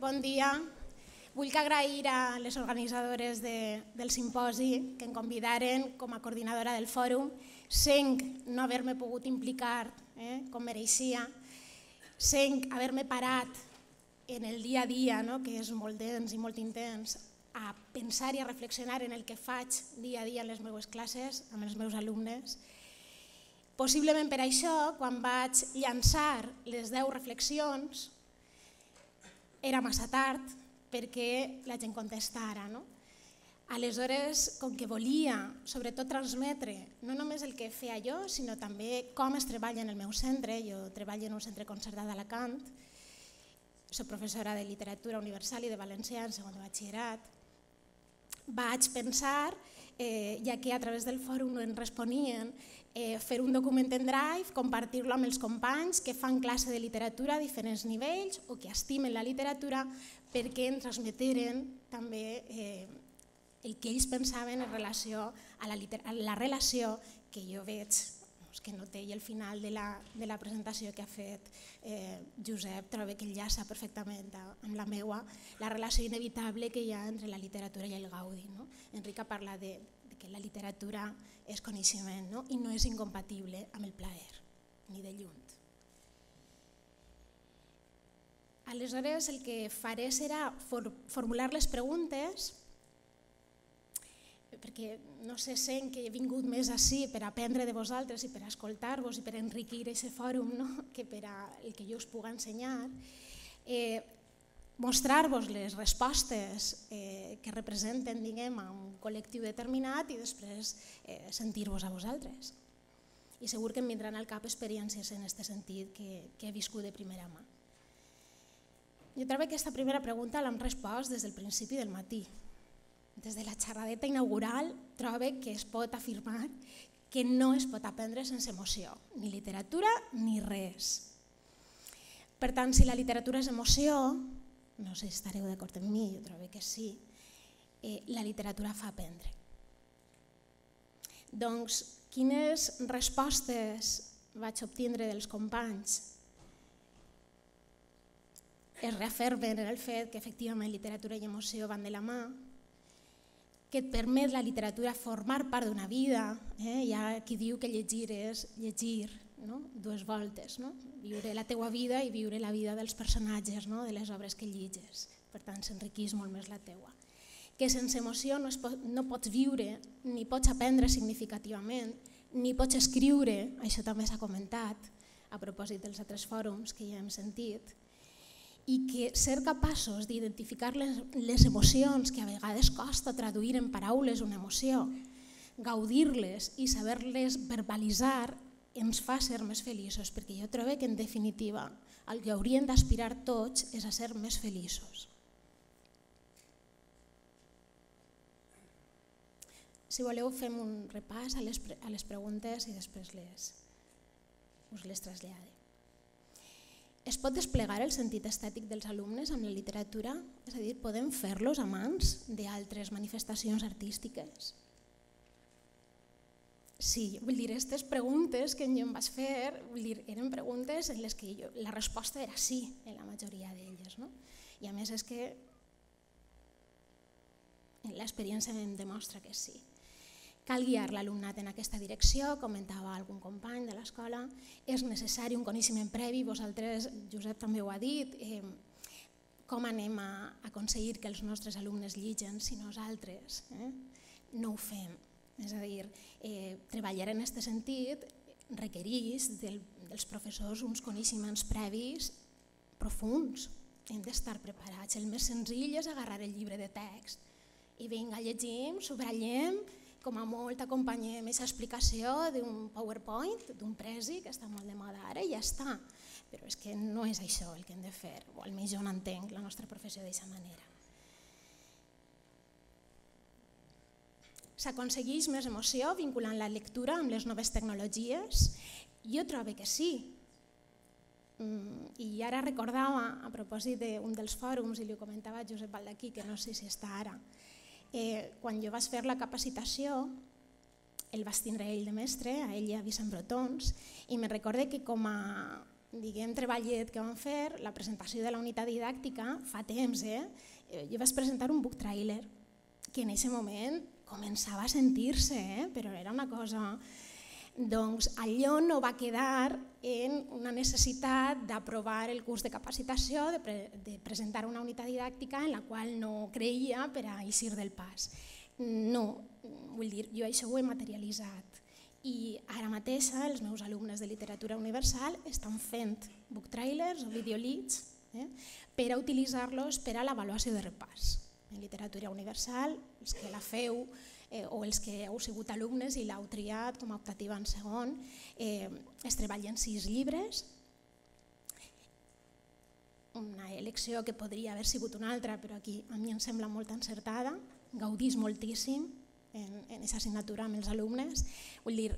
bon dia. Vull agrair a les organitzadores del simposi que em convidaren com a coordinadora del fòrum. Senc no haver-me pogut implicar com mereixia, senc haver-me parat en el dia a dia, que és molt dens i molt intens, a pensar i a reflexionar en el que faig dia a dia en les meves classes, amb els meus alumnes. Possiblement per això, quan vaig llançar les 10 reflexions, era massa tard perquè la gent contestara. Aleshores, com que volia sobretot transmetre no només el que feia jo, sinó també com es treballa en el meu centre, jo treballo en un centre concertat d'Alacant, soc professora de literatura universal i de valencià en segon de batxillerat, vaig pensar, ja que a través del fòrum no ens responien, fer un document en Drive, compartir-lo amb els companys que fan classe de literatura a diferents nivells o que estimen la literatura perquè ens transmeteren també el que ells pensaven en relació a la relació que jo veig, que noté i al final de la presentació que ha fet Josep, trobo que enllaça perfectament amb la meva, la relació inevitable que hi ha entre la literatura i el gaudi. Enrica parla de que la literatura és coneixement i no és incompatible amb el plaer, ni de lluny. Aleshores, el que faré serà formular les preguntes, perquè no sé, sent que he vingut més ací per aprendre de vosaltres i per escoltar-vos i per enriquir aquest fòrum que per el que jo us puc ensenyar, mostrar-vos les respostes que representen a un col·lectiu determinat i després sentir-vos a vosaltres. I segur que em vindran al cap experiències en aquest sentit que he viscut de primera mà. Jo trobo que aquesta primera pregunta l'hem respost des del principi del matí. Des de la xerradeta inaugural trobo que es pot afirmar que no es pot aprendre sense emoció, ni literatura ni res. Per tant, si la literatura és emoció, no sé si estareu d'acord amb mi, jo trobo que sí, la literatura fa aprendre. Doncs, quines respostes vaig obtindre dels companys es refermen en el fet que efectivament literatura i emoció van de la mà, que et permet la literatura formar part d'una vida. Hi ha qui diu que llegir és llegir dues voltes, viure la teua vida i viure la vida dels personatges de les obres que llegis. Per tant, s'enriqueix molt més la teua. Que sense emoció no pots viure, ni pots aprendre significativament, ni pots escriure, això també s'ha comentat a propòsit dels altres fòrums que ja hem sentit, i que ser capaços d'identificar les emocions que a vegades costa traduir en paraules una emoció, gaudir-les i saber-les verbalitzar ens fa ser més feliços, perquè jo trobo que en definitiva el que hauríem d'aspirar tots és a ser més feliços. Si voleu fem un repàs a les preguntes i després us les trasllade. Es pot desplegar el sentit estètic dels alumnes amb la literatura? És a dir, podem fer-los amants d'altres manifestacions artístiques? Sí, vull dir, aquestes preguntes que jo em vaig fer eren preguntes en les que la resposta era sí, en la majoria d'elles. I a més és que l'experiència em demostra que sí. Cal guiar l'alumnat en aquesta direcció, comentava algun company de l'escola, és necessari un coneixement previ, vosaltres, Josep també ho ha dit, com anem a aconseguir que els nostres alumnes llegeixin si nosaltres no ho fem. És a dir, treballar en aquest sentit requereix dels professors uns coneixements previs profuns. Hem d'estar preparats. El més senzill és agarrar el llibre de text i vinga, llegim, subratllem, com a molt acompanyem aquesta explicació d'un PowerPoint, d'un presi, que està molt de moda ara, i ja està. Però és que no és això el que hem de fer, o almenys jo no entenc la nostra professió d'aquesta manera. S'aconsegueix més emoció vinculant la lectura amb les noves tecnologies? Jo trobo que sí. I ara recordava, a propòsit d'un dels fòrums, i li ho comentava Josep Baldaquí, que no sé si està ara, quan jo vaig fer la capacitació, el vaig tindre ell de mestre, a ell i a Vicent Brotons, i me recorde que com a treballet que vam fer, la presentació de la unitat didàctica, fa temps, jo vaig presentar un book trailer que en aquest moment començava a sentir-se, però era una cosa... Doncs allò no va quedar en una necessitat d'aprovar el curs de capacitació, de presentar una unitat didàctica en la qual no creia per a eixir del pas. No, vull dir, jo això ho he materialitzat i ara mateix els meus alumnes de literatura universal estan fent book trailers o videolits per a utilitzar-los per a l'avaluació de repàs. En literatura universal, els que la feu o els que heu sigut alumnes i l'heu triat com a optativa en segon, es treballen 6 llibres, una elecció que podria haver sigut una altra, però aquí a mi em sembla molt encertada, gaudís moltíssim en aquesta assignatura amb els alumnes. Vull dir,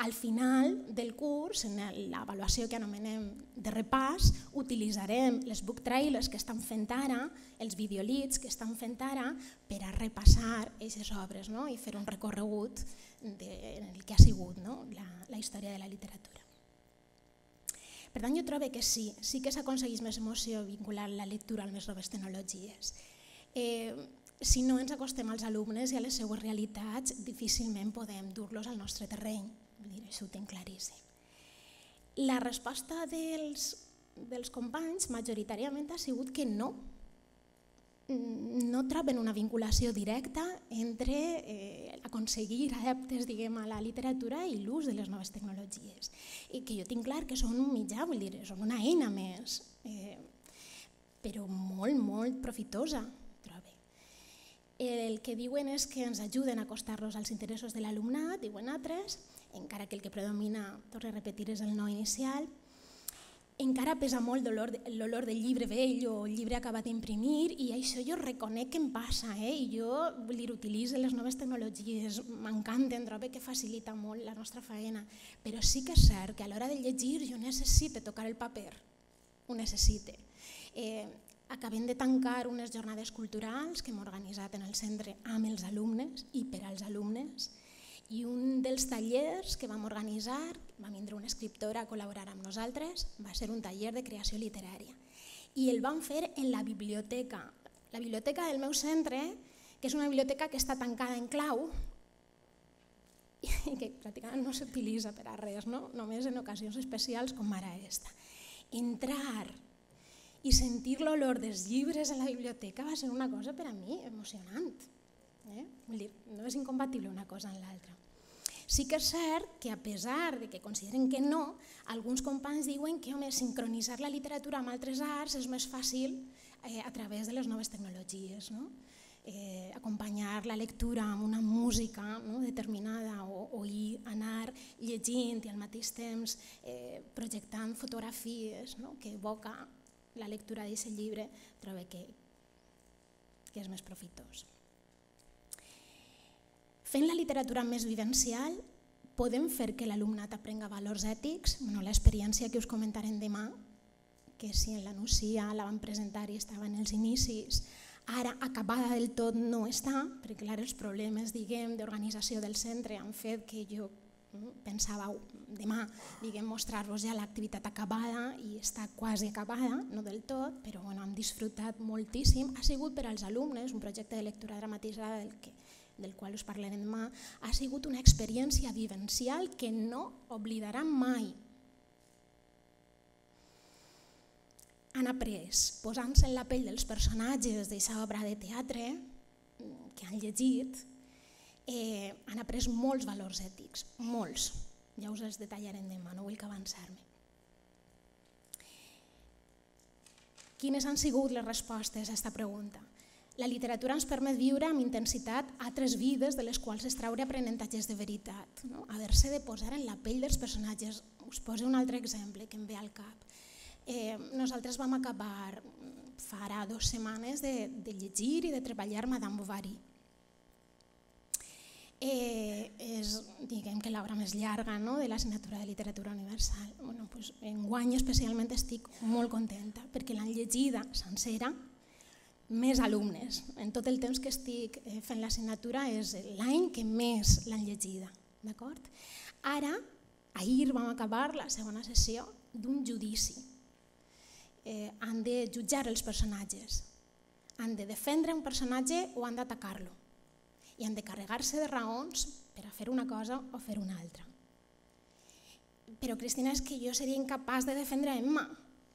al final del curs, en l'avaluació que anomenem de repàs, utilitzarem les book trailers que estan fent ara, els videolits que estan fent ara, per a repassar aquestes obres i fer un recorregut en el que ha sigut la història de la literatura. Per tant, jo trobo que sí que s'aconsegueix més emoció vinculant la lectura a les noves tecnologies. Si no ens acostem als alumnes i a les seues realitats, difícilment podem dur-los al nostre terreny. Això ho tinc claríssim. La resposta dels companys majoritàriament ha sigut que no. No troben una vinculació directa entre aconseguir adeptes a la literatura i l'ús de les noves tecnologies. I que jo tinc clar que són un mitjà, vull dir, són una eina més, però molt, molt profitosa. El que diuen és que ens ajuden a acostar-los als interessos de l'alumnat, diuen altres, encara que el que predomina, torno a repetir, és el no inicial. Encara pesa molt l'olor del llibre vell o el llibre acabat d'imprimir i això jo reconec que em passa i jo utilitzo les noves tecnologies, m'encanten, trobo que facilita molt la nostra feina, però sí que és cert que a l'hora de llegir jo necessito tocar el paper, ho necessite. Acabem de tancar unes jornades culturals que hem organitzat en el centre amb els alumnes i per als alumnes i un dels tallers que vam organitzar, va vindre una escriptora a col·laborar amb nosaltres, va ser un taller de creació literària i el vam fer en la biblioteca del meu centre, que és una biblioteca que està tancada en clau i que pràcticament no s'utilitza per a res, només en ocasions especials com ara aquesta. Entrar i sentir l'olor dels llibres a la biblioteca va ser una cosa per a mi emocionant. Vull dir, no és incompatible una cosa amb l'altra. Sí que és cert que a pesar de que consideren que no, alguns companys diuen que sincronitzar la literatura amb altres arts és més fàcil a través de les noves tecnologies. Acompanyar la lectura amb una música determinada o anar llegint i al mateix temps projectant fotografies que evoca la lectura d'aquest llibre, trobo que és més profitós. Fent la literatura més vivencial, podem fer que l'alumnat aprenga valors ètics. L'experiència que us comentarem demà, que si en la Nucia la vam presentar i estava en els inicis, ara acabada del tot no està, perquè clar, els problemes d'organització del centre han fet que jo pensava demà mostrar-vos ja l'activitat acabada i està quasi acabada, no del tot, però hem disfrutat moltíssim. Ha sigut per als alumnes un projecte de lectura dramatitzada del qual us parlarem demà, ha sigut una experiència vivencial que no oblidaran mai. Han après, posant-se en la pell dels personatges d'aquesta obra de teatre que han llegit, han après molts valors ètics, molts. Ja us els detallarem demà, no vull que avançar-me. Quines han sigut les respostes a aquesta pregunta? La literatura ens permet viure amb intensitat altres vides de les quals extraure aprenentatges de veritat, haver-se de posar en la pell dels personatges. Us poso un altre exemple que em ve al cap. Nosaltres vam acabar fa ara 2 setmanes de llegir i de treballar Madame Bovary. És l'obra més llarga de l'assignatura de literatura universal. Enguany especialment estic molt contenta perquè l'han llegida sencera més alumnes. En tot el temps que estic fent l'assignatura és l'any que més l'han llegida. Ara Ahir vam acabar la segona sessió d'un judici. Han de jutjar els personatges, han de defendre un personatge o han d'atacar-lo i han de carregar-se de raons per a fer una cosa o fer una altra. Però, Cristina, és que jo seria incapaç de defendre Emma.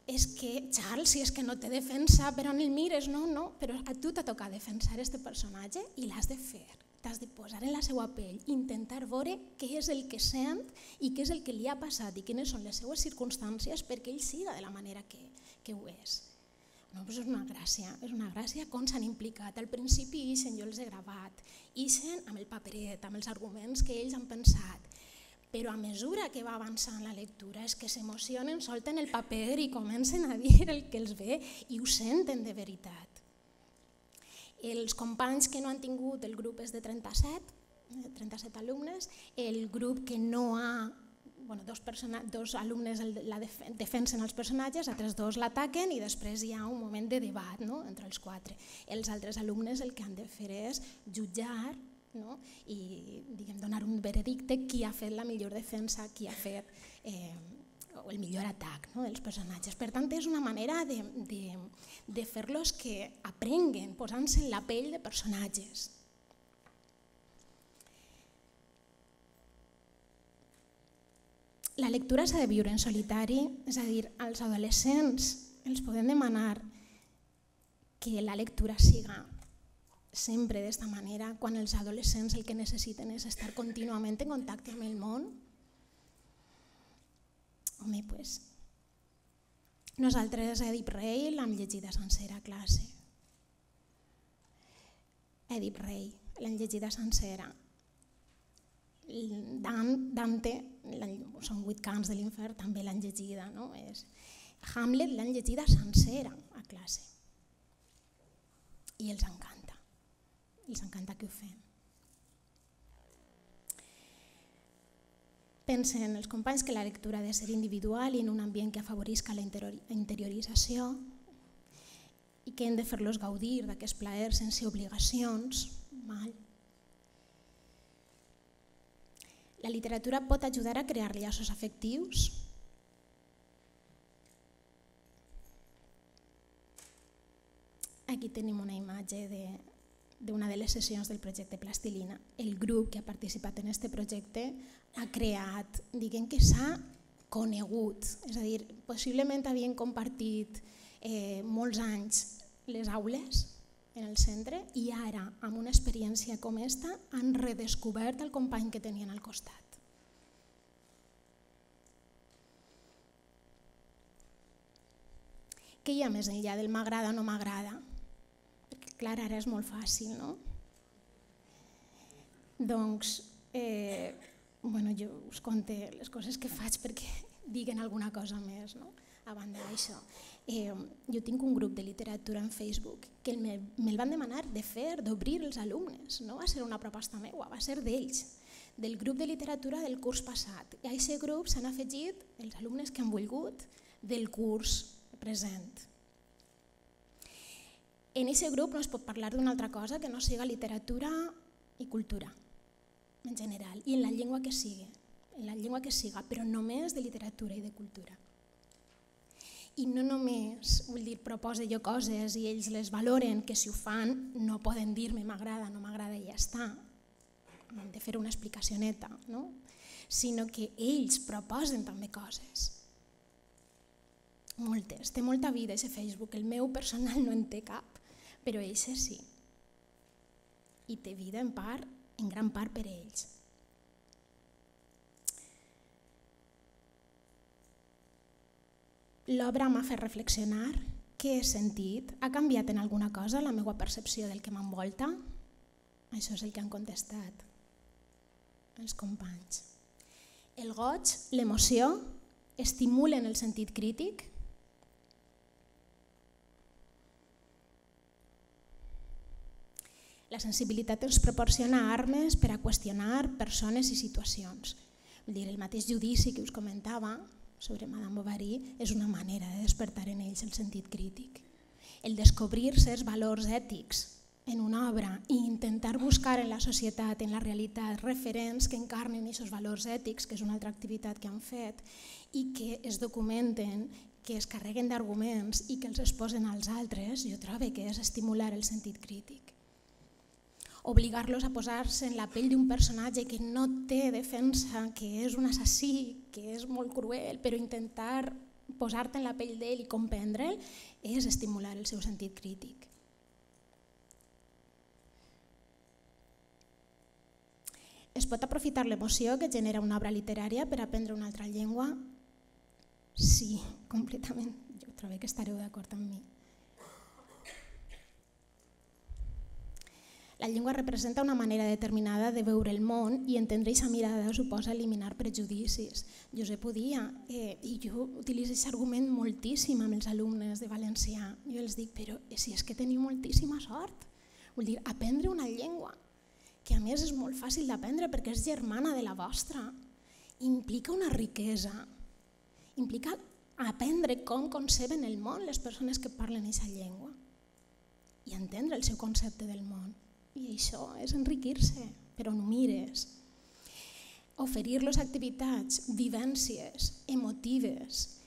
És que, Charles, si és que no té defensa, per on el mires, no, però a tu t'ha tocat defensar aquest personatge i l'has de fer. T'has de posar en la seva pell, intentar veure què és el que sent i què és el que li ha passat i quines són les seues circumstàncies perquè ell siga de la manera que ho és. No, però és una gràcia com s'han implicat. Al principi ixen, jo els he gravat, ixen amb el paperet, amb els arguments que ells han pensat, però a mesura que va avançant la lectura és que s'emocionen, solten el paper i comencen a dir el que els ve i ho senten de veritat. Els companys que no han tingut, el grup és de 37 alumnes, el grup que no ha, dos alumnes defensen els personatges, altres dos l'ataquen i després hi ha un moment de debat entre els quatre. Els altres alumnes el que han de fer és jutjar i donar un veredicte qui ha fet la millor defensa, qui ha fet el millor atac dels personatges. Per tant, és una manera de fer-los que aprenguen posant-se en la pell de personatges. La lectura s'ha de viure en solitari, és a dir, als adolescents els podem demanar que la lectura siga sempre d'esta manera, quan els adolescents el que necessiten és estar contínuament en contacte amb el món. Home, doncs, nosaltres a Èdip Rei l'hem llegida sencera a classe. Èdip Rei, l'hem llegida sencera. Dante, són 8 cants de l'infern, també l'han llegida. Hamlet l'han llegida sencera a classe. I els encanta que ho fem. Pensen els companys que la lectura ha de ser individual i en un ambient que afavorisca la interiorització i que hem de fer-los gaudir d'aquests plaers sense obligacions. La literatura pot ajudar a crear llaços afectius. Aquí tenim una imatge d'una de les sessions del projecte Plastilina. El grup que ha participat en aquest projecte ha creat, diguem que s'ha conegut, és a dir, possiblement havien compartit molts anys les aules en el centre i ara, amb una experiència com aquesta, han redescobert el company que tenien al costat. Què hi ha més enllà del m'agrada o no m'agrada? Perquè clar, ara és molt fàcil, no? Doncs, jo us conto les coses que faig perquè diguen alguna cosa més, no? A banda d'això. Jo tinc un grup de literatura en Facebook que me'l van demanar de fer, d'obrir els alumnes. No va ser una proposta meva, va ser d'ells, del grup de literatura del curs passat. I a aquest grup s'han afegit els alumnes que han volgut del curs present. En aquest grup no es pot parlar d'una altra cosa que no siga literatura i cultura, en general, i en la llengua que siga, però només de literatura i de cultura. I no només, proposo jo coses i ells les valoren, que si ho fan no poden dir-me m'agrada, no m'agrada i ja està, hem de fer una explicació neta, sinó que ells proposen també coses. Moltes, té molta vida aquest Facebook, el meu personal no en té cap, però ells sí. I té vida en gran part per a ells. L'obra m'ha fet reflexionar, què he sentit? Ha canviat en alguna cosa la meva percepció del que m'envolta? Això és el que han contestat els companys. El goig, l'emoció, estimulen el sentit crític? La sensibilitat ens proporciona armes per a qüestionar persones i situacions. El mateix judici que us comentava sobre Madame Bovary és una manera de despertar en ells el sentit crític. El descobrir certs valors ètics en una obra i intentar buscar en la societat, en la realitat, referents que encarnen aquests valors ètics, que és una altra activitat que han fet, i que es documenten, que es carreguen d'arguments i que els exposen als altres, jo trobo que és estimular el sentit crític. Obligar-los a posar-se en la pell d'un personatge que no té defensa, que és un assassí, que és molt cruel, però intentar posar-te en la pell d'ell i comprendre'l és estimular el seu sentit crític. Es pot aprofitar l'emoció que genera una obra literària per aprendre una altra llengua? Sí, completament. Jo trobo que estareu d'acord amb mi. La llengua representa una manera determinada de veure el món i entendre aquesta mirada suposa eliminar prejudicis. Josep ho dia, i jo utilitzo aquest argument moltíssim amb els alumnes de valencià. Jo els dic, però si és que teniu moltíssima sort. Vull dir, aprendre una llengua, que a més és molt fàcil d'aprendre perquè és germana de la vostra, implica una riquesa, implica aprendre com conceben el món les persones que parlen aquesta llengua i entendre el seu concepte del món. I això és enriquir-se, però no mires. Oferir-los activitats, vivències, emotives,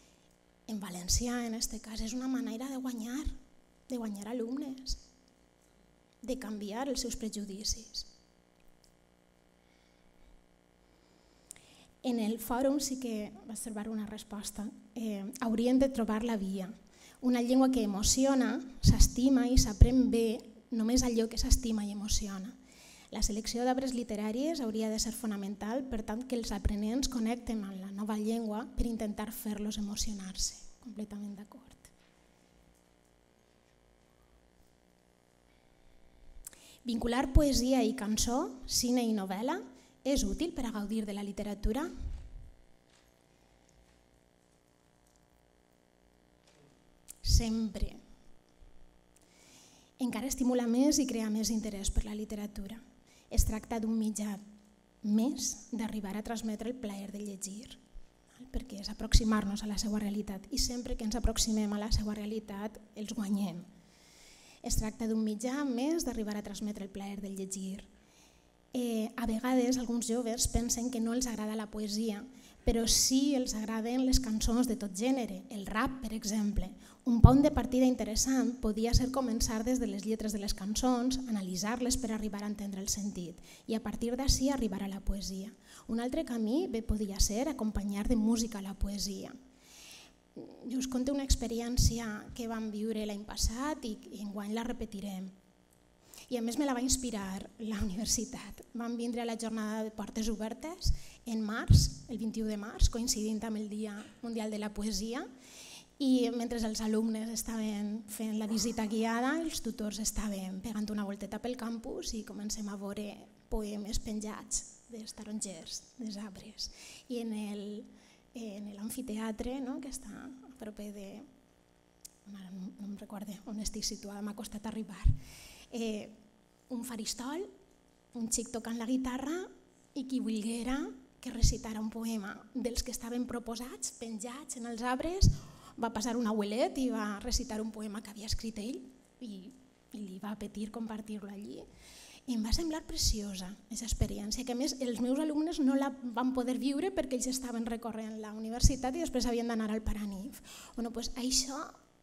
en valencià en aquest cas, és una manera de guanyar alumnes, de canviar els seus prejudicis. En el fòrum sí que vaig trobar una resposta. Haurien de trobar la via. Una llengua que emociona, s'estima i s'aprèn bé només allò que s'estima i emociona. La selecció d'obres literàries hauria de ser fonamental, per tant que els aprenents connecten amb la nova llengua per intentar fer-los emocionar-se. Completament d'acord. Vincular poesia i cançó, cine i novel·la, és útil per a gaudir de la literatura? Sempre. Encara estimula més i crea més interès per la literatura. Es tracta d'un mitjà més d'arribar a transmetre el plaer de llegir, perquè és aproximar-nos a la seva realitat i sempre que ens aproximem a la seva realitat els guanyem. Es tracta d'un mitjà més d'arribar a transmetre el plaer de llegir. A vegades alguns joves pensen que no els agrada la poesia, però sí els agraden les cançons de tot gènere, el rap, per exemple. Un punt de partida interessant podia ser començar des de les lletres de les cançons, analitzar-les per arribar a entendre el sentit i a partir d'ací arribar a la poesia. Un altre camí bé podia ser acompanyar de música a la poesia. Jo us conto una experiència que vam viure l'any passat i enguany la repetirem. I a més me la va inspirar la universitat. Vam vindre a la jornada de portes obertes en març, el 21 de març, coincidint amb el Dia Mundial de la Poesia, i mentre els alumnes estaven fent la visita guiada, els tutors estaven pegant una volteta pel campus i comencem a veure poemes penjats dels tarongers, dels arbres. I en l'amfiteatre, que està a proper de... no em recordo on estic situada, m'ha costat arribar. Un faristol, un xic tocant la guitarra i qui volguera que recitara un poema dels que estaven proposats, penjats en els arbres, va passar un abuelet i va recitar un poema que havia escrit ell i li va apetir compartir-lo allí. I em va semblar preciosa aquesta experiència, que a més els meus alumnes no la van poder viure perquè ells estaven recorrent la universitat i després havien d'anar al Paranif. Això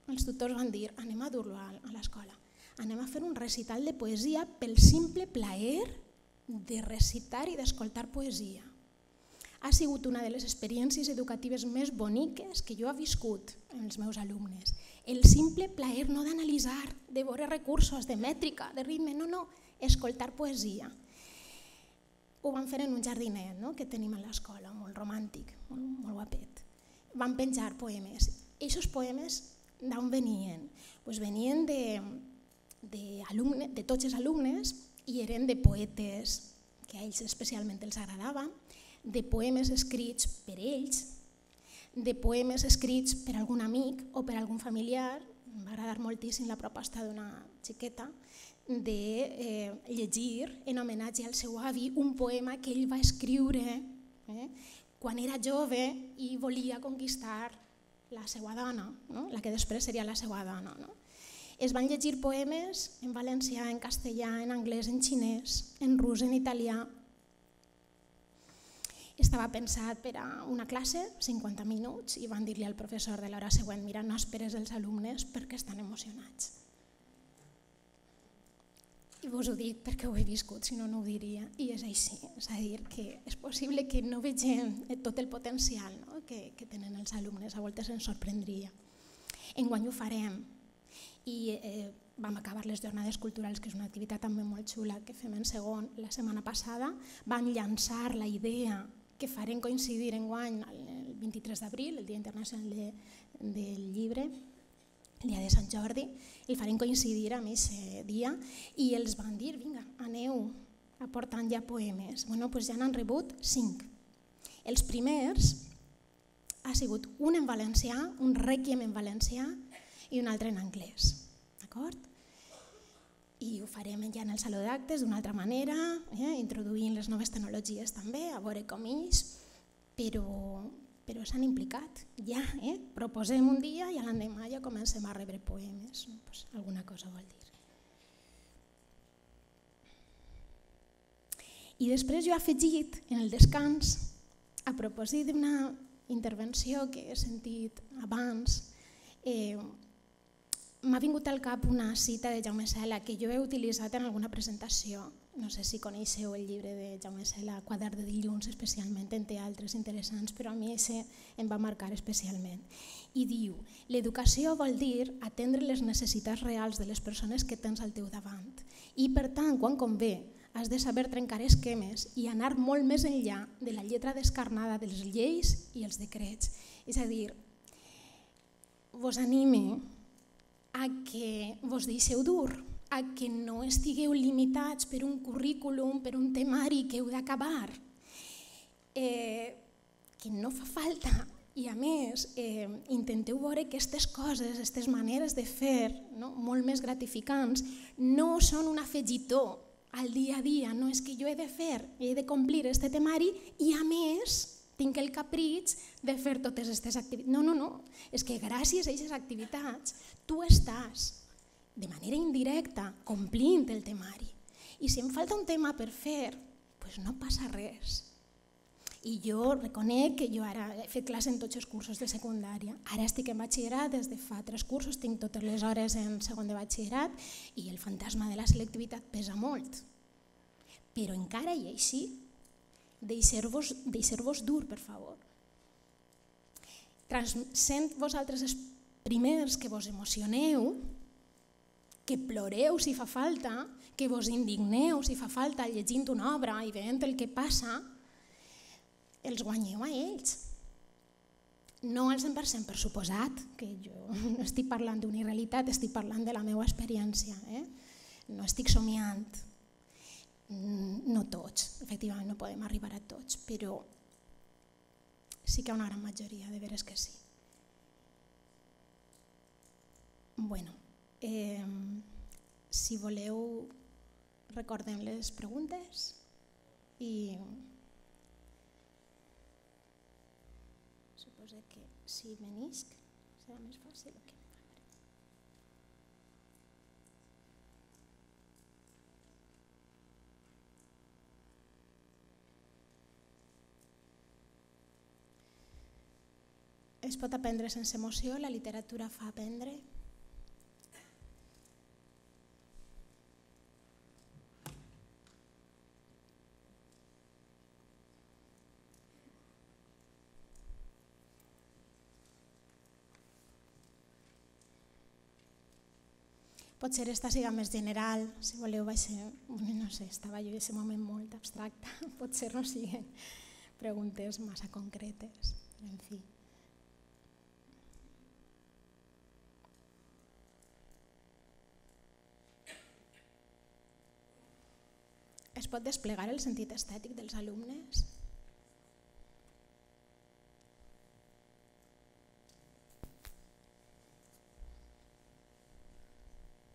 els tutors van dir, anem a dur-lo a l'escola. Anem a fer un recital de poesia pel simple plaer de recitar i d'escoltar poesia. Ha sigut una de les experiències educatives més boniques que jo he viscut amb els meus alumnes. El simple plaer no d'analitzar, de veure recursos, de mètrica, de ritme, no, escoltar poesia. Ho vam fer en un jardinet que tenim a l'escola, molt romàntic, molt guapet. Vam penjar poemes. I aquests poemes d'on venien? Venien de tots els alumnes i eren de poetes que a ells especialment els agradava, de poemes escrits per ells, de poemes escrits per algun amic o per algun familiar. Em va agradar moltíssim la proposta d'una xiqueta de llegir en homenatge al seu avi un poema que ell va escriure quan era jove i volia conquistar la seva dona, la que després seria la seva dona. Es van llegir poemes en valencià, en castellà, en anglès, en xinès, en rus, en italià. Estava pensat per a una classe, 50 minuts, i van dir-li al professor de l'hora següent: mira, no esperes els alumnes perquè estan emocionats. I vos ho dic perquè ho he viscut, si no, no ho diria. I és així, és a dir, que és possible que no vegem tot el potencial que tenen els alumnes, a voltes ens sorprendria. Enguany ho farem i vam acabar les jornades culturals, que és una activitat també molt xula que fem en segon. La setmana passada vam llançar la idea que farem coincidir enguany el 23 d'abril, el Dia Internacional del Llibre, el dia de Sant Jordi, el farem coincidir amb aquest dia i els van dir: vinga, aneu aportant ja poemes. Bueno, doncs ja n'han rebut 5. Els primers ha sigut un en valencià, un rèquiem en valencià i un altre en anglès. D'acord? I ho farem ja en el saló d'actes d'una altra manera, introduint les noves tecnologies també, a veure com és, però s'han implicat. Ja proposem un dia i l'endemà ja comencem a rebre poemes. Pues alguna cosa vol dir. I després jo he afegit en el descans, a propòsit d'una intervenció que he sentit abans, m'ha vingut al cap una cita de Jaume Sela que jo he utilitzat en alguna presentació. No sé si coneixeu el llibre de Jaume Sela, Quadern de dilluns, especialment, en té altres interessants, però a mi aquest em va marcar especialment. I diu: l'educació vol dir atendre les necessitats reals de les persones que tens al teu davant i, per tant, quan convé, has de saber trencar esquemes i anar molt més enllà de la lletra descarnada de les lleis i els decrets. És a dir, vos anime a que vos deixeu dur, a que no estigueu limitats per un currículum, per un temari que heu d'acabar, que no fa falta. I a més, intenteu veure que aquestes coses, aquestes maneres de fer, molt més gratificants, no són un afegitó al dia a dia. No és que jo he de fer, he de complir aquest temari i a més tinc el capritx de fer totes aquestes activitats. No, no, no. És que gràcies a aquestes activitats tu estàs de manera indirecta complint el temari. I si em falta un tema per fer, doncs no passa res. I jo reconec que jo ara he fet classe en tots els cursos de secundària. Ara estic en batxillerat des de fa 3 cursos, tinc totes les hores en segon de batxillerat i el fantasma de la selectivitat pesa molt. Però encara i així, deixar-vos dur, per favor. Sent vosaltres els primers que vos emocioneu, que ploreu si fa falta, que vos indigneu si fa falta llegint una obra i veient el que passa, els guanyeu a ells. No al 100%, per suposat, que jo no estic parlant d'una realitat, estic parlant de la meva experiència. No estic somiant. No tots, efectivament no podem arribar a tots, però sí que hi ha una gran majoria, de veres que sí. Bueno, si voleu recordem les preguntes i suposo que si venisc serà més fàcil o què? Es pot aprendre sense emoció, la literatura fa aprendre. Potser esta siga més general, si voleu va ser, no sé, estava jo en aquest moment molt abstracta, potser no siguin preguntes massa concretes, però en fi. Es pot desplegar el sentit estètic dels alumnes?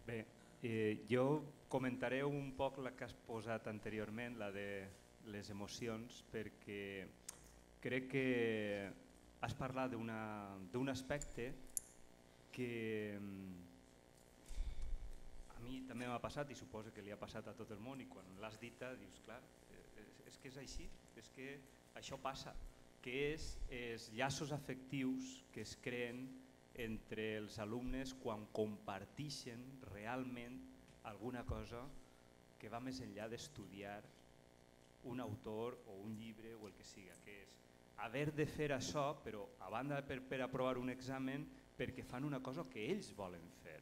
Bé, jo comentaré un poc la que has posat anteriorment, la de les emocions, perquè crec que has parlat d'un aspecte que també m'ha passat i suposo que li ha passat a tot el món, i quan l'has dita dius, clar, és que és així, és que això passa, que és els llaços afectius que es creen entre els alumnes quan comparteixen realment alguna cosa que va més enllà d'estudiar un autor o un llibre o el que siga, que és haver de fer això, però a banda per aprovar un examen, perquè fan una cosa que ells volen fer.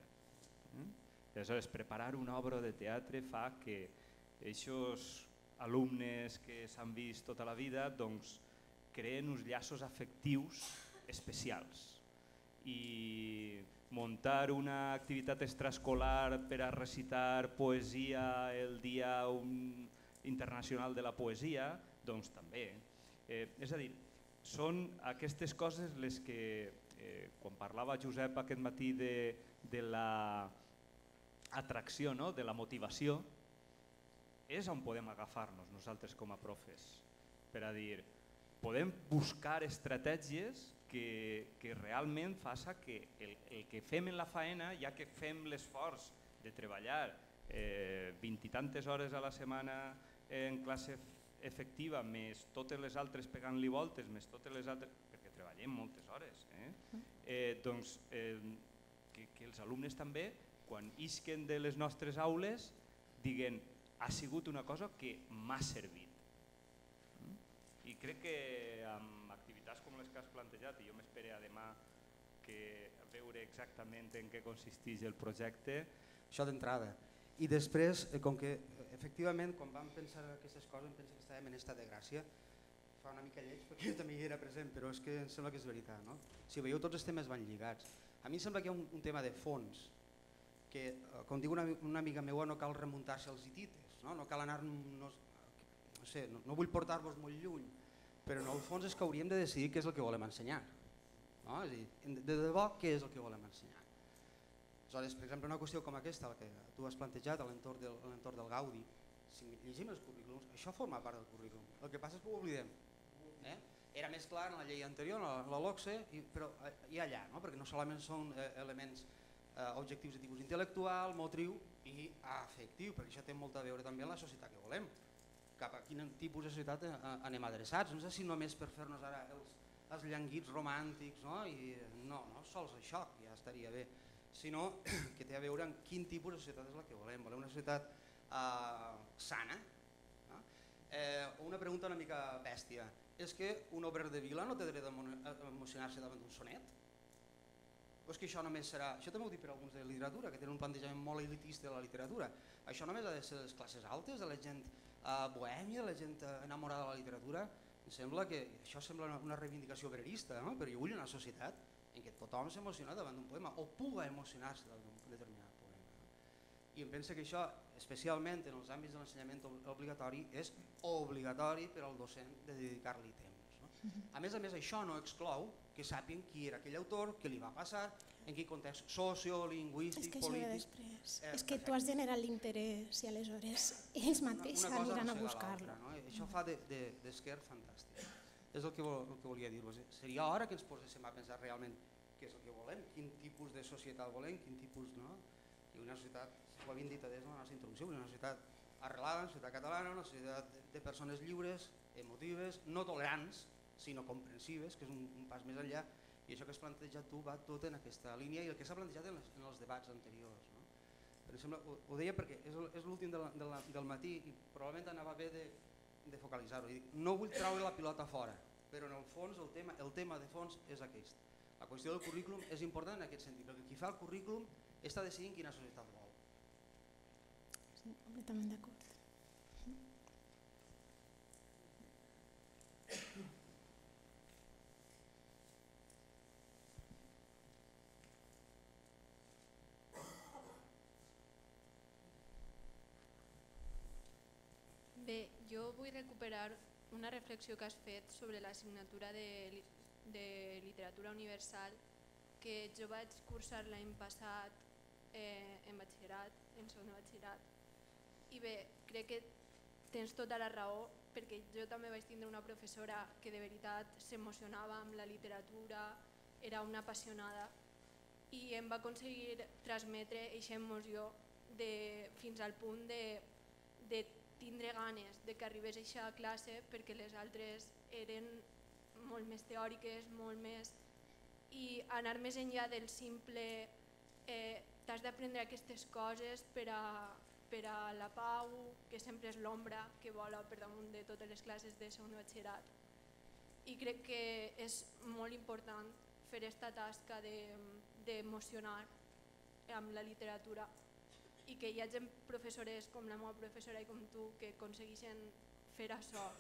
Aleshores, preparar una obra de teatre fa que aquests alumnes que s'han vist tota la vida doncs, creen uns llaços afectius especials. I muntar una activitat extraescolar per a recitar poesia el Dia Internacional de la Poesia, doncs també. És a dir, són aquestes coses les que, quan parlava Josep aquest matí de l'atracció, de la motivació, és on podem agafar-nos nosaltres com a profes, per a dir, podem buscar estratègies que realment faça que el que fem en la faena, ja que fem l'esforç de treballar 20 i tantes hores a la setmana en classe efectiva, més totes les altres pegant-li voltes, més totes les altres, perquè treballem moltes hores, doncs que els alumnes també, quan isquen de les nostres aules, diguen, ha sigut una cosa que m'ha servit. I crec que amb activitats com les que has plantejat, i jo m'espero a demà veure exactament en què consisteix el projecte. Això d'entrada. I després, com que efectivament quan vam pensar aquestes coses em penso que estàvem en estat de gràcia, fa una mica lleig perquè jo també hi era present, però és que em sembla que és veritat. Si veieu, tots els temes van lligats. A mi em sembla que hi ha un tema de fons, que com diu una amiga meua no cal remuntar-se als hitites, no cal anar-nos, no vull portar-vos molt lluny, però en el fons és que hauríem de decidir què és el que volem ensenyar. És a dir, de debò, què és el que volem ensenyar? Aleshores, per exemple, una qüestió com aquesta, la que tu has plantejat a l'entorn del Gaudi, si llegim els currículums, això forma part del currículum. El que passa és que ho oblidem. Era més clar en la llei anterior, en la LOCSE, però i allà, perquè no solament són elements objectius de tipus intel·lectual, motriu i afectiu, perquè això té molt a veure també amb la societat que volem. Cap a quin tipus de societat anem adreçats, no sé si només per fer-nos ara els llanguits romàntics, no sols això, ja estaria bé, sinó que té a veure amb quin tipus de societat és la que volem. Volem una societat sana? Una pregunta una mica bèstia. És que un obrer de vila no té dret a emocionar-se davant d'un sonet? O és que això només serà... Això també ho dic per alguns de literatura, que tenen un plantejament molt elitista de la literatura. Això només ha de ser de les classes altes, de la gent bohèmia, de la gent enamorada de la literatura? Em sembla que això sembla una reivindicació obrerista, però jo vull una societat en què tothom s'emociona davant d'un poema o puga emocionar-se davant d'un determinat poema. I em penso que això, especialment en els àmbits de l'ensenyament obligatori, és obligatori per al docent de dedicar-li temps. A més, això no exclou que sàpien qui era aquell autor, què li va passar, en quin context sociolingüístic, polític... És que això ve després. És que tu has generat l'interès i aleshores ells mateixos aniran a buscar-lo. Això fa d'esquer fantàstic. És el que volia dir-vos. Seria hora que ens poséssim a pensar realment què és el que volem, quin tipus de societat volem, quin tipus no. I una societat, ho havíem dit des de la nostra introducció, una societat arrelada, una societat catalana, una societat de persones lliures, emotives, no tolerants, sinó comprensives, que és un pas més enllà, i això que has plantejat tu va tot en aquesta línia i el que s'ha plantejat en els debats anteriors. Per exemple, ho deia perquè és l'últim del matí i probablement anava bé de focalitzar-ho. No vull treure la pilota fora, però en el fons el tema de fons és aquest. La qüestió del currículum és important en aquest sentit, perquè qui fa el currículum està decidint quina societat vol. Sí, completament d'acord. Bé, jo vull recuperar una reflexió que has fet sobre l'assignatura de literatura universal que jo vaig cursar l'any passat en batxillerat, en segon de batxillerat. I bé, crec que tens tota la raó perquè jo també vaig tindre una professora que de veritat s'emocionava amb la literatura, era una apassionada i em va aconseguir transmetre aquesta emoció fins al punt de tindre ganes de que arribés a aquesta classe, perquè les altres eren molt més teòriques, molt més... i anar més enllà del simple t'has d'aprendre aquestes coses per a la Pau, que sempre és l'ombra que vola per damunt de totes les classes de segon de batxillerat. I crec que és molt important fer aquesta tasca d'emocionar amb la literatura i que hi hagi professores com la meva professora i com tu que aconsegueixen fer això,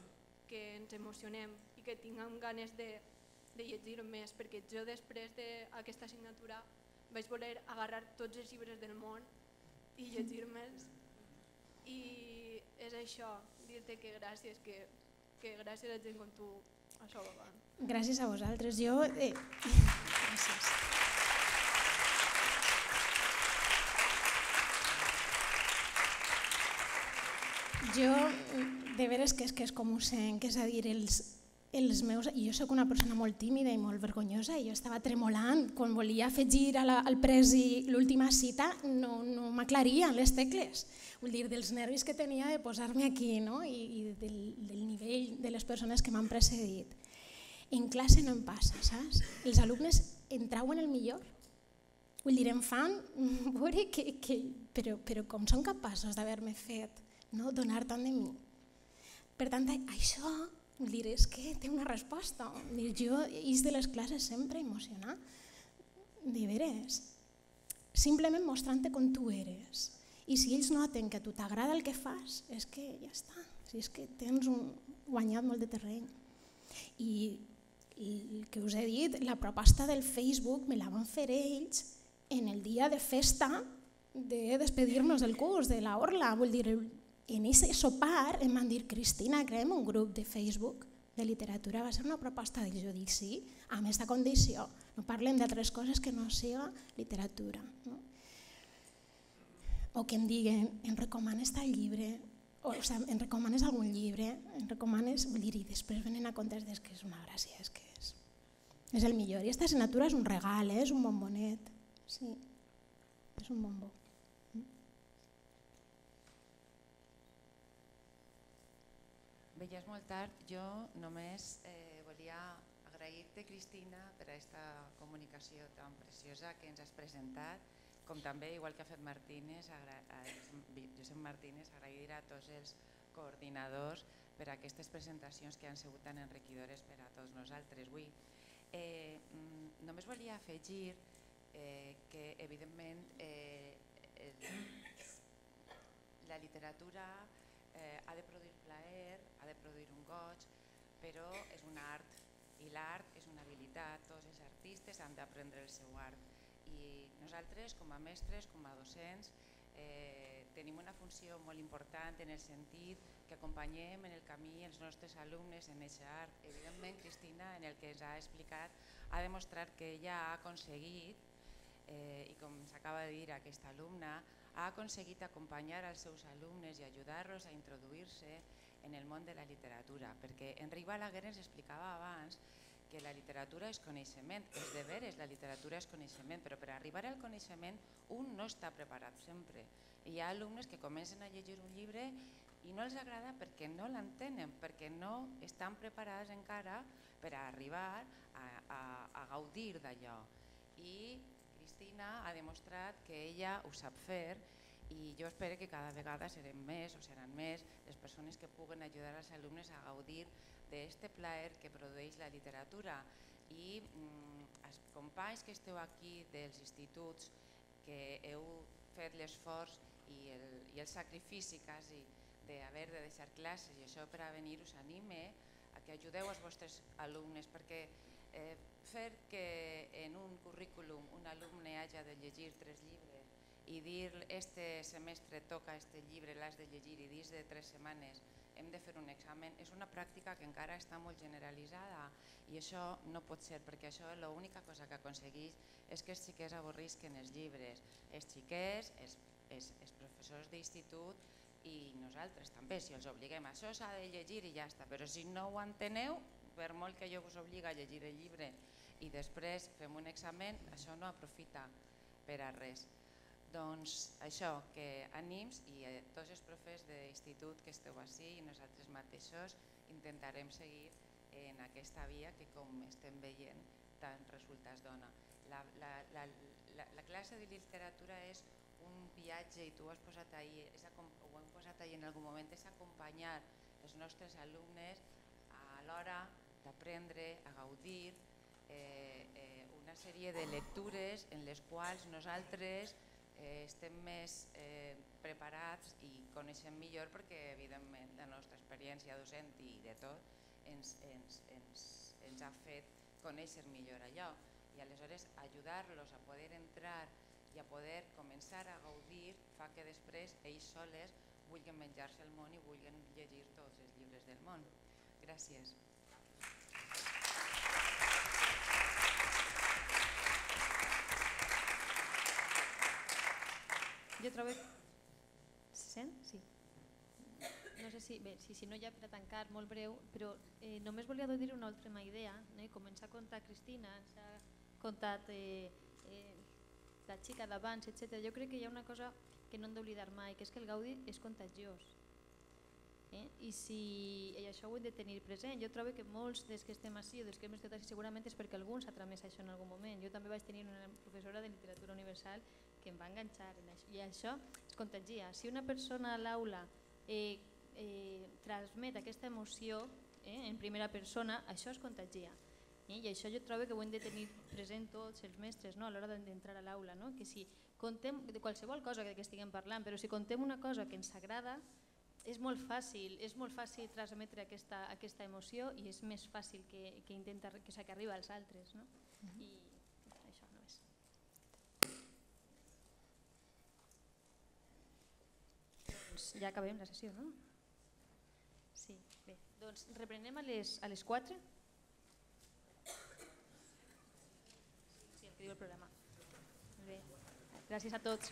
que ens emocionem i que tinguem ganes de llegir més, perquè jo després d'aquesta assignatura vaig voler agarrar tots els llibres del món i llegir-me'ls, i és això, dir-te que gràcies, que gràcies a gent com tu això va van. Gràcies a vosaltres. Gràcies. Jo, de veres que és com ho sent, és a dir, els meus... Jo soc una persona molt tímida i molt vergonyosa i jo estava tremolant. Quan volia afegir al presi l'última cita no m'aclarien les tecles. Vull dir, dels nervis que tenia de posar-me aquí, no? I del nivell de les persones que m'han precedit. En classe no em passa, saps? Els alumnes en trauen el millor. Vull dir, em fan veure però com són capaços d'haver-me fet, no? Donar tant de mi. Per tant, això, vull dir, és que té una resposta. Jo he de les classes sempre emocionar, de veres, simplement mostrant-te com tu eres. I si ells noten que a tu t'agrada el que fas, és que ja està, és que tens guanyat molt de terreny. I el que us he dit, la proposta del Facebook me la van fer ells en el dia de festa de despedir-nos del curs, de la orla. Vull dir, en aquest sopar em van dir, Cristina, creem un grup de Facebook de literatura. Va ser una proposta d'ells. Jo dic, sí, amb aquesta condició. No parlem d'altres coses que no siga literatura. No? O que em diguen, em recomanes tal llibre, o sigui, em recomanes algun llibre, em recomanes, vull dir, i després venen a comptes que és una gràcia, és que és el millor. I aquesta assignatura és un regal, és un bombonet. Sí, és un bombó. Bé, ja és molt tard. Jo només volia agrair-te, Cristina, per aquesta comunicació tan preciosa que ens has presentat, com també, igual que ha fet Josep Martínez, agrair a tots els coordinadors per aquestes presentacions que han sigut tan enriquidores per a tots nosaltres avui. Només volia afegir que, evidentment, la literatura ha de produir plaer, ha de produir un goig, però és un art, i l'art és una habilitat. Tots els artistes han d'aprendre el seu art. I nosaltres, com a mestres, com a docents, tenim una funció molt important en el sentit que acompanyem en el camí els nostres alumnes en aquest art. Evidentment, Cristina, en el que ens ha explicat, ha demostrat que ella ha aconseguit, i com s'acaba de dir aquesta alumna, ha aconseguit acompanyar els seus alumnes i ajudar-los a introduir-se en el món de la literatura, perquè Enric Balaguer ens explicava abans que la literatura és coneixement, és de veres, la literatura és coneixement, però per arribar al coneixement un no està preparat sempre. Hi ha alumnes que comencen a llegir un llibre i no els agrada perquè no l'entenen, perquè no estan preparats encara per arribar a gaudir d'allò. I Cristina ha demostrat que ella ho sap fer, i jo espero que cada vegada serem més o seran més les persones que puguen ajudar als alumnes a gaudir d'aquest plaer que produeix la literatura. I els companys que esteu aquí dels instituts, que heu fet l'esforç i el sacrifici quasi d'haver de deixar classes i això per a venir, us anime a que ajudeu els vostres alumnes, perquè fer que en un currículum un alumne hagi de llegir 3 llibres i dir este semestre toca este llibre, l'has de llegir i dins de 3 setmanes hem de fer un examen, és una pràctica que encara està molt generalitzada i això no pot ser, perquè això l'única cosa que aconsegueix és que els xiquets avorrisquen els llibres, els xiquets, els professors d'institut i nosaltres també, si els obliguem, això s'ha de llegir i ja està, però si no ho enteneu, per molt que jo us obliga a llegir el llibre i després fem un examen, això no aprofita per a res. Doncs això, que ànims, i tots els professors d'institut que esteu ací i nosaltres mateixos intentarem seguir en aquesta via que, com estem veient, tants resultats dona. La classe de literatura és un viatge, i tu ho has posat ahir, ho hem posat ahir en algun moment, és acompanyar els nostres alumnes a l'hora d'aprendre, a gaudir una sèrie de lectures en les quals nosaltres estem més preparats i coneixem millor perquè, evidentment, la nostra experiència docent i de tot ens ha fet conèixer millor allò. I aleshores ajudar-los a poder entrar i a poder començar a gaudir fa que després ells soles vulguin menjar-se el món i vulguin llegir tots els llibres del món. Gràcies. Jo trobo... Se sent? Sí. No sé si no ja per a tancar, molt breu, però només volia dir una última idea. Començar a contar Cristina, ens ha contat la xica d'abans, etc. Jo crec que hi ha una cosa que no hem d'oblidar mai, que és que el gaudi és contagiós. I això ho hem de tenir present. Jo trobo que molts dels que estem així o dels que hem estudiat així segurament és perquè algú ens ha tramès això en algun moment. Jo també vaig tenir una professora de literatura universal que em va enganxar en això, i això es contagia. Si una persona a l'aula transmet aquesta emoció en primera persona, això es contagia. I això jo trobo que ho hem de tenir present tots els mestres a l'hora d'entrar a l'aula, que si contem de qualsevol cosa que estiguem parlant, però si contem una cosa que ens agrada, és molt fàcil transmetre aquesta emoció i és més fàcil que arribi als altres. I això no és. Doncs ja acabem la sessió, no? Sí, bé. Doncs reprenem a les 4. Sí, el que diu el programa. Bé, gràcies a tots.